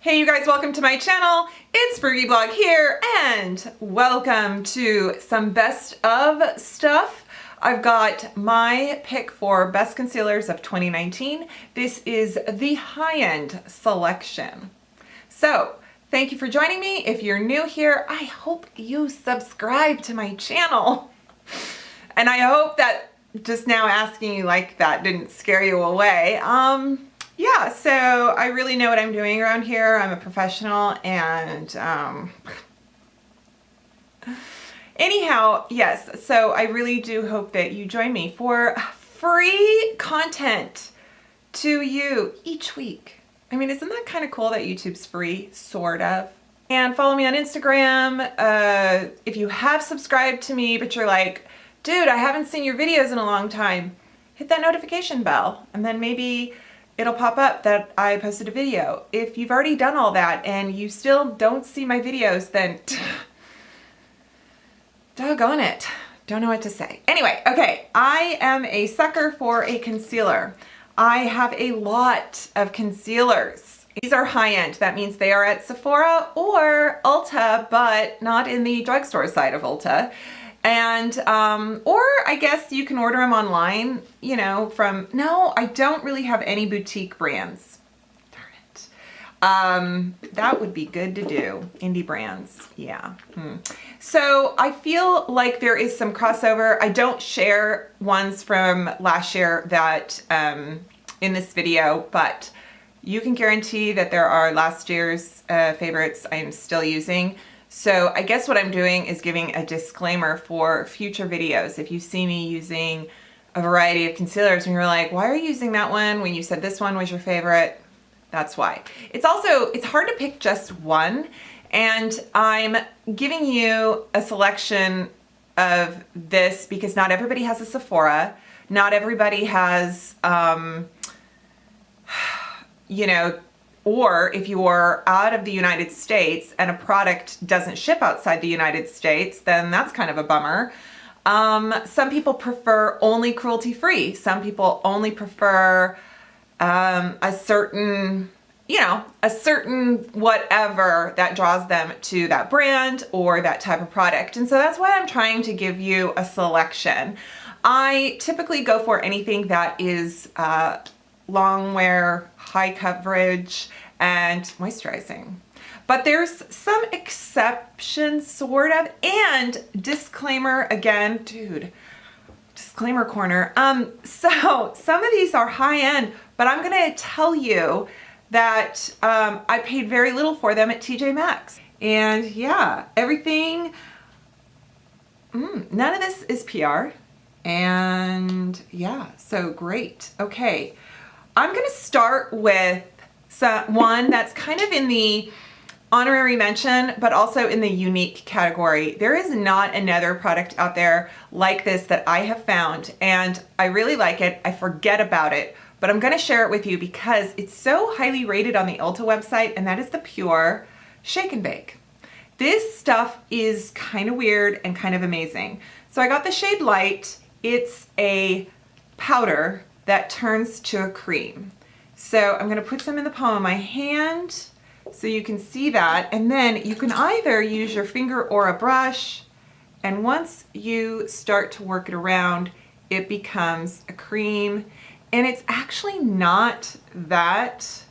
Hey you guys, welcome to my channel. It's Frugalista here and welcome to some best of stuff. I've got my pick for best concealers of 2019. This is the high-end selection. So thank you for joining me. If you're new here, I hope you subscribe to my channel. And I hope that just now asking you like that didn't scare you away. Yeah, so I really know what I'm doing around here. I'm a professional and anyhow, yes, so I really do hope that you join me for free content to you each week. I mean, isn't that kind of cool that YouTube's free, sort of? And follow me on Instagram. If you have subscribed to me, but you're like, dude, I haven't seen your videos in a long time, hit that notification bell and then maybe it'll pop up that I posted a video. If you've already done all that and you still don't see my videos, then doggone it. Don't know what to say. Anyway, okay, I am a sucker for a concealer. I have a lot of concealers. These are high-end. That means they are at Sephora or Ulta, but not in the drugstore side of Ulta. And, or I guess you can order them online, you know, from, no, I don't really have any boutique brands. Darn it. That would be good to do. Indie brands. Yeah. So I feel like there is some crossover. I don't share ones from last year that, in this video, but you can guarantee that there are last year's, favorites I am still using. So I guess what I'm doing is giving a disclaimer for future videos. If you see me using a variety of concealers and you're like, why are you using that one when you said this one was your favorite? That's why. It's hard to pick just one. And I'm giving you a selection of this because not everybody has a Sephora. Not everybody has, you know, or if you are out of the United States and a product doesn't ship outside the United States, then that's kind of a bummer. Some people prefer only cruelty-free. Some people only prefer a certain, you know, a certain whatever that draws them to that brand or that type of product. And so that's why I'm trying to give you a selection. I typically go for anything that is long wear, high coverage, and moisturizing. But there's some exceptions, sort of, and disclaimer again, dude, disclaimer corner. So some of these are high end, but I'm gonna tell you that I paid very little for them at TJ Maxx. And yeah, everything, none of this is PR. And yeah, so great. Okay. I'm going to start with one that's kind of in the honorary mention, but also in the unique category. There is not another product out there like this that I have found, and I really like it. I forget about it, but I'm going to share it with you because it's so highly rated on the Ulta website, and that is the Pure Shake and Bake. This stuff is kind of weird and kind of amazing. So I got the shade Light. It's a powder that turns to a cream. So I'm gonna put some in the palm of my hand so you can see that. And then you can either use your finger or a brush. And once you start to work it around, it becomes a cream. And it's actually not that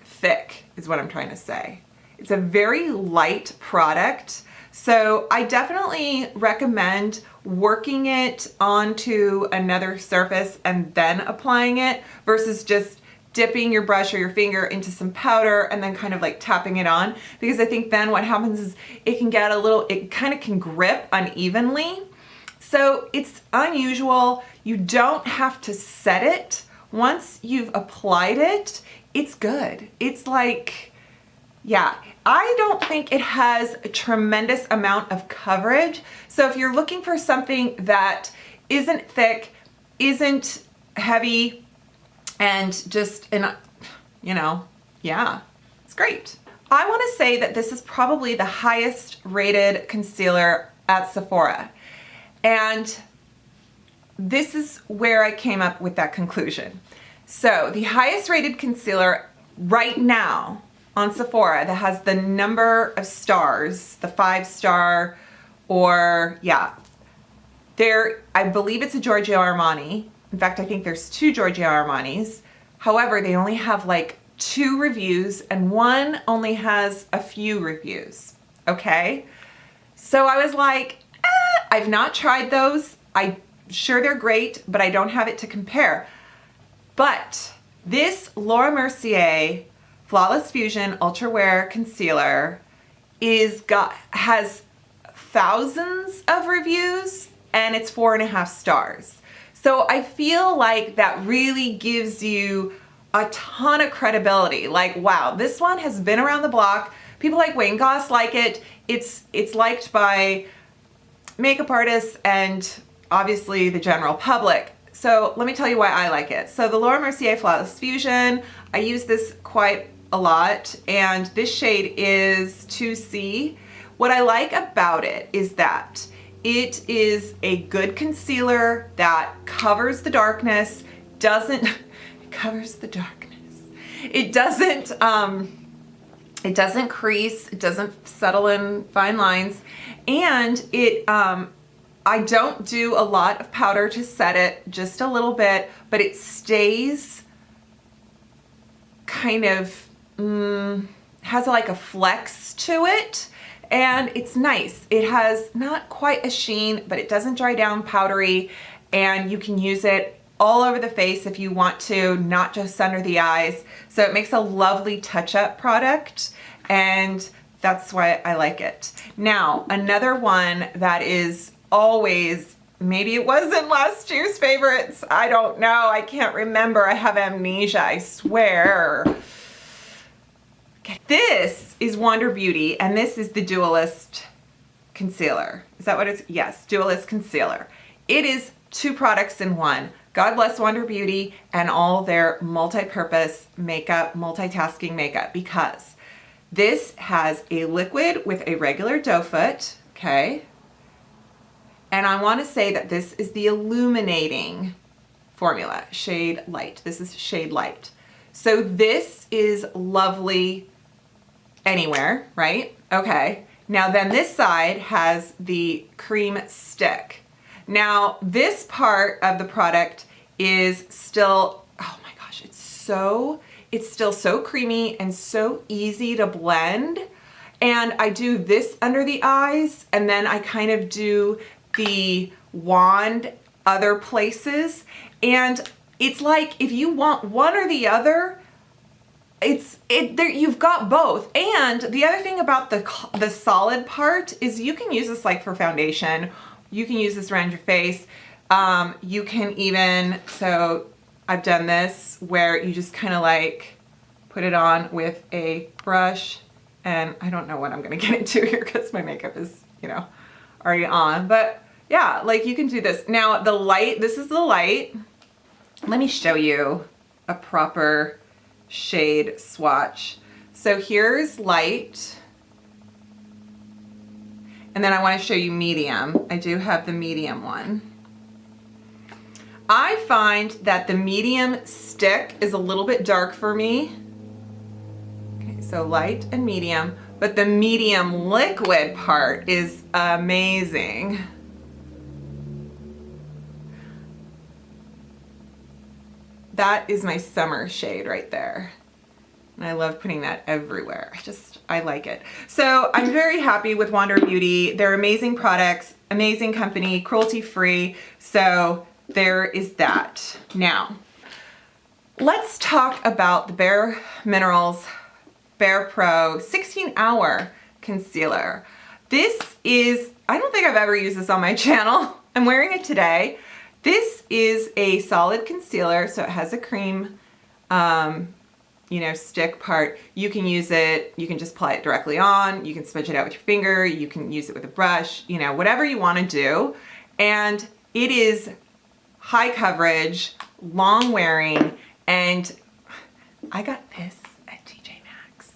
thick is what I'm trying to say. It's a very light product. So I definitely recommend working it onto another surface and then applying it versus just dipping your brush or your finger into some powder and then kind of like tapping it on, because I think then what happens is it can get a little, it kind of can grip unevenly. So it's unusual. You don't have to set it. Once you've applied it, it's good. It's like, yeah, I don't think it has a tremendous amount of coverage. So if you're looking for something that isn't thick, isn't heavy, and just, you know, yeah, it's great. I want to say that this is probably the highest rated concealer at Sephora. And this is where I came up with that conclusion. So the highest rated concealer right now on Sephora that has the number of stars, the 5-star, or yeah, I believe it's a Giorgio Armani. In fact, I think there's 2 Giorgio Armanis. However, they only have like 2 reviews and one only has a few reviews, okay? So I was like, I've not tried those. I'm sure they're great, but I don't have it to compare. But this Laura Mercier Flawless Fusion Ultra Wear Concealer has thousands of reviews and it's 4.5 stars. So I feel like that really gives you a ton of credibility. Like, wow, this one has been around the block. People like Wayne Goss like it. It's liked by makeup artists and obviously the general public. So let me tell you why I like it. So the Laura Mercier Flawless Fusion, I use this quite a lot, and this shade is 2C. What I like about it is that it is a good concealer that covers the darkness, covers the darkness. It doesn't crease, it doesn't settle in fine lines, and I don't do a lot of powder to set it, just a little bit, but it stays kind of, has like a flex to it, and it's nice. It has not quite a sheen, but it doesn't dry down powdery, and you can use it all over the face if you want to, not just under the eyes. So it makes a lovely touch-up product, and that's why I like it. Now, another one that is always, maybe it wasn't last year's favorites, I don't know, I can't remember, I have amnesia, I swear. This is Wander Beauty, and this is the Dualist Concealer. Is that what it's? Yes, Dualist Concealer. It is 2 products in one. God bless Wander Beauty and all their multi-purpose makeup, multitasking makeup, because this has a liquid with a regular doe foot, okay? And I want to say that this is the illuminating formula, shade light. This is shade light. So this is lovely anywhere, right? Okay. Now then this side has the cream stick. Now this part of the product is still, oh my gosh, it's still so creamy and so easy to blend. And I do this under the eyes, and then I kind of do the wand other places. And it's like, if you want one or the other, you've got both. And the other thing about the solid part is you can use this like for foundation. You can use this around your face. You can even, so I've done this where you just kind of like put it on with a brush, and I don't know what I'm gonna get into here because my makeup is, you know, already on, but yeah, like you can do this. Now the light, this is the light. Let me show you a proper shade swatch. So here's light, and then I want to show you medium. I do have the medium one. I find that the medium stick is a little bit dark for me. Okay, so light and medium, but the medium liquid part is amazing. That is my summer shade right there. And I love putting that everywhere. I like it. So I'm very happy with Wander Beauty. They're amazing products, amazing company, cruelty-free. So there is that. Now, let's talk about the Bare Minerals Bare Pro 16-hour concealer. This is, I don't think I've ever used this on my channel. I'm wearing it today. This is a solid concealer, so it has a cream, you know, stick part. You can use it, you can just apply it directly on, you can smudge it out with your finger, you can use it with a brush, you know, whatever you want to do. And it is high coverage, long wearing, and I got this at TJ Maxx,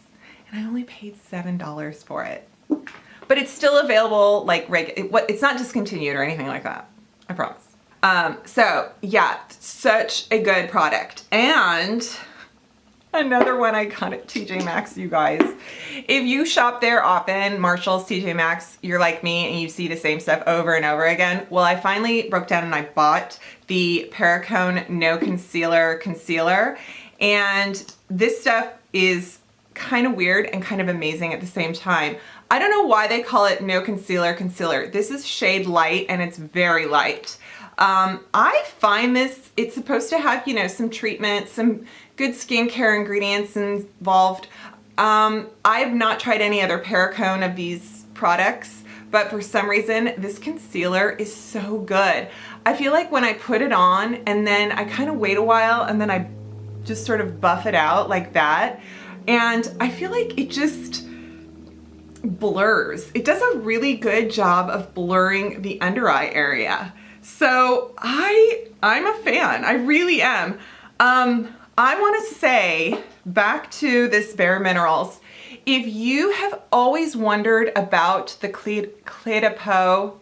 and I only paid $7 for it. But it's still available, like, it's not discontinued or anything like that, I promise. So yeah, such a good product. And Another one I got at TJ Maxx, you guys. If you shop there often, Marshall's, TJ Maxx, you're like me and you see the same stuff over and over again. Well, I finally broke down and I bought the Perricone No Concealer Concealer. And this stuff is kind of weird and kind of amazing at the same time. I don't know why they call it No Concealer Concealer. This is shade light and it's very light. I find this, it's supposed to have, you know, some treatment, some good skincare ingredients involved. I've not tried any other Perricone of these products, but for some reason, this concealer is so good. I feel like when I put it on and then I kind of wait a while and then I just sort of buff it out like that. And I feel like it just blurs. It does a really good job of blurring the under eye area. So I'm a fan, I really am. I want to say, back to this Bare Minerals, if you have always wondered about the Clé de Peau,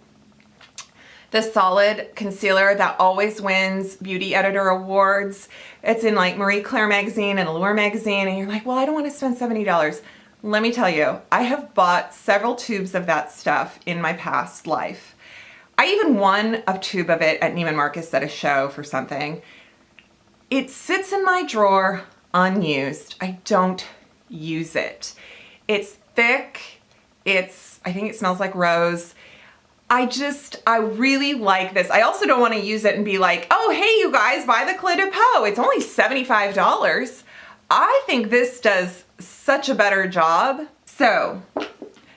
the solid concealer that always wins beauty editor awards, it's in like Marie Claire magazine and Allure magazine, and you're like, well, I don't want to spend $70. Let me tell you, I have bought several tubes of that stuff in my past life. I even won a tube of it at Neiman Marcus at a show for something. It sits in my drawer unused. I don't use it. It's thick. I think it smells like rose. I really like this. I also don't want to use it and be like, oh, hey, you guys, buy the Clé de Peau. It's only $75. I think this does such a better job. So,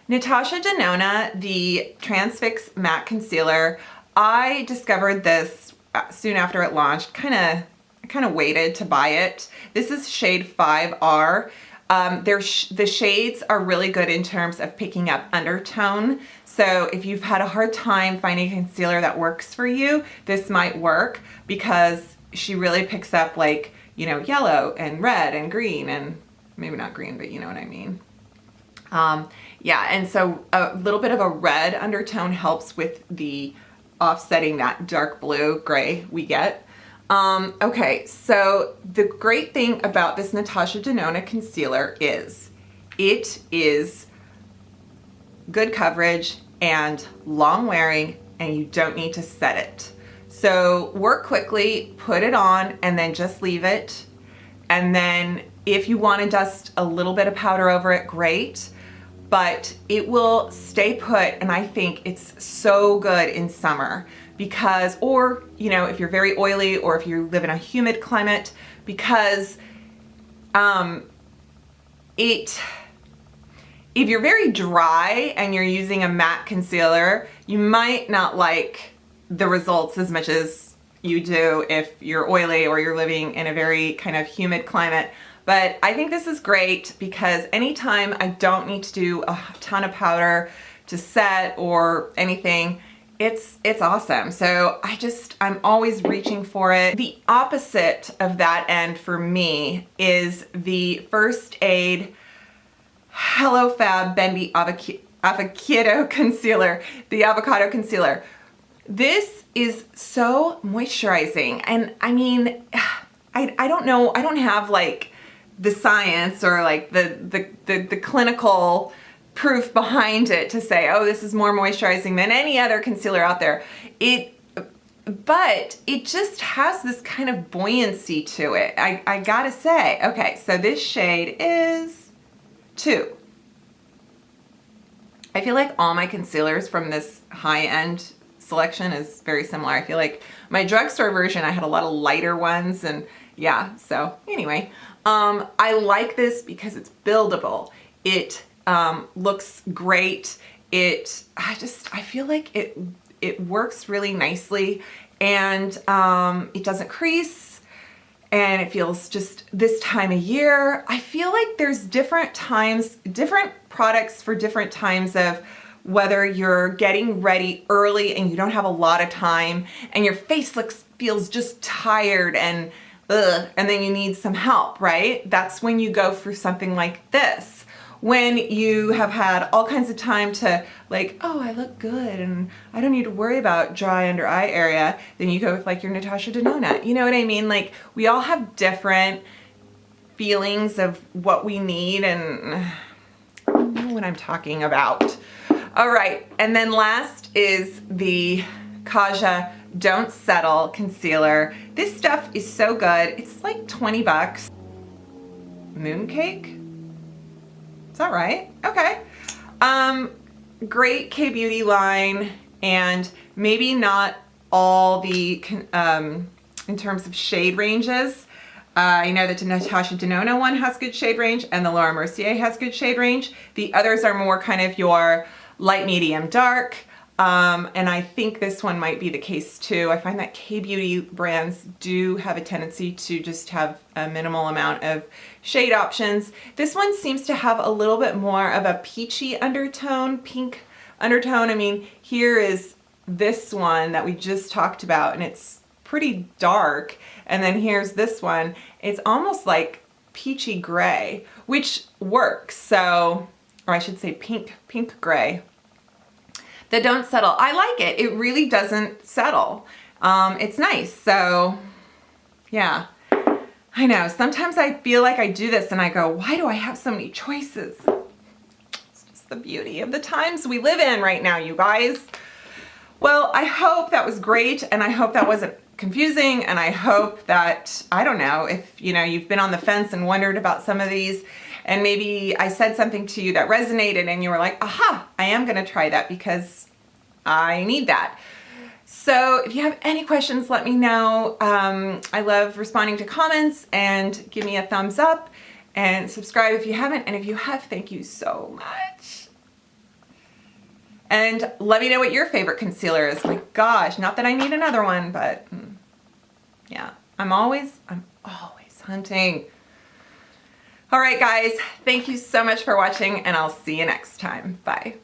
Natasha Denona, the Transfix Matte Concealer, I discovered this soon after it launched. I kind of waited to buy it. This is shade 5R. The shades are really good in terms of picking up undertone. So if you've had a hard time finding a concealer that works for you, this might work because she really picks up, like, you know, yellow and red and green, and maybe not green, but you know what I mean. Yeah, and so a little bit of a red undertone helps with the offsetting that dark blue gray we get. Okay, so the great thing about this Natasha Denona concealer is it is good coverage and long wearing, and you don't need to set it. So work quickly, put it on, and then just leave it. And then if you want to dust a little bit of powder over it, great. But it will stay put, and I think it's so good in summer because, or, you know, if you're very oily or if you live in a humid climate, because if you're very dry and you're using a matte concealer, you might not like the results as much as you do if you're oily or you're living in a very kind of humid climate. But I think this is great because anytime I don't need to do a ton of powder to set or anything, it's awesome. So I'm always reaching for it. The opposite of that end for me is the First Aid Hello Fab Bendy Avocado Concealer, the Avocado Concealer. This is so moisturizing, and I mean, I don't know, I don't have like the science or like the clinical proof behind it to say, oh, this is more moisturizing than any other concealer out there. But it just has this kind of buoyancy to it, I gotta say. Okay, so this shade is 2. I feel like all my concealers from this high-end selection is very similar. I feel like my drugstore version, I had a lot of lighter ones, and yeah, so anyway. I like this because it's buildable. It looks great. I feel like it works really nicely, and it doesn't crease, and it feels just this time of year. I feel like there's different products for different times of whether you're getting ready early and you don't have a lot of time and your face feels just tired and then you need some help, right? That's when you go through something like this. When you have had all kinds of time to like, oh, I look good and I don't need to worry about dry under eye area, then you go with like your Natasha Denona. You know what I mean? Like, we all have different feelings of what we need, and I know what I'm talking about. All right, and then last is the Kaja Don't Settle Concealer. This stuff is so good. It's like 20 bucks. Mooncake? Is that right? Okay. Great K-Beauty line, and maybe not all the, in terms of shade ranges. I know that the Natasha Denona one has good shade range, and the Laura Mercier has good shade range. The others are more kind of your light, medium, dark. And I think this one might be the case too. I find that K-Beauty brands do have a tendency to just have a minimal amount of shade options. This one seems to have a little bit more of a peachy undertone, pink undertone. I mean, here is this one that we just talked about, and it's pretty dark. And then here's this one. It's almost like peachy gray, which works. So, or I should say pink gray. The Don't Settle, I like it. It really doesn't settle. It's nice. So yeah, I know. Sometimes I feel like I do this and I go, why do I have so many choices? It's just the beauty of the times we live in right now, you guys. Well, I hope that was great, and I hope that wasn't confusing, and I hope that, I don't know, if you've been on the fence and wondered about some of these, and maybe I said something to you that resonated and you were like, aha, I am gonna try that because I need that. So if you have any questions, let me know. I love responding to comments, and give me a thumbs up and subscribe if you haven't. And if you have, thank you so much. And let me know what your favorite concealer is. My gosh, not that I need another one, but yeah, I'm always hunting. All right, guys, thank you so much for watching, and I'll see you next time. Bye.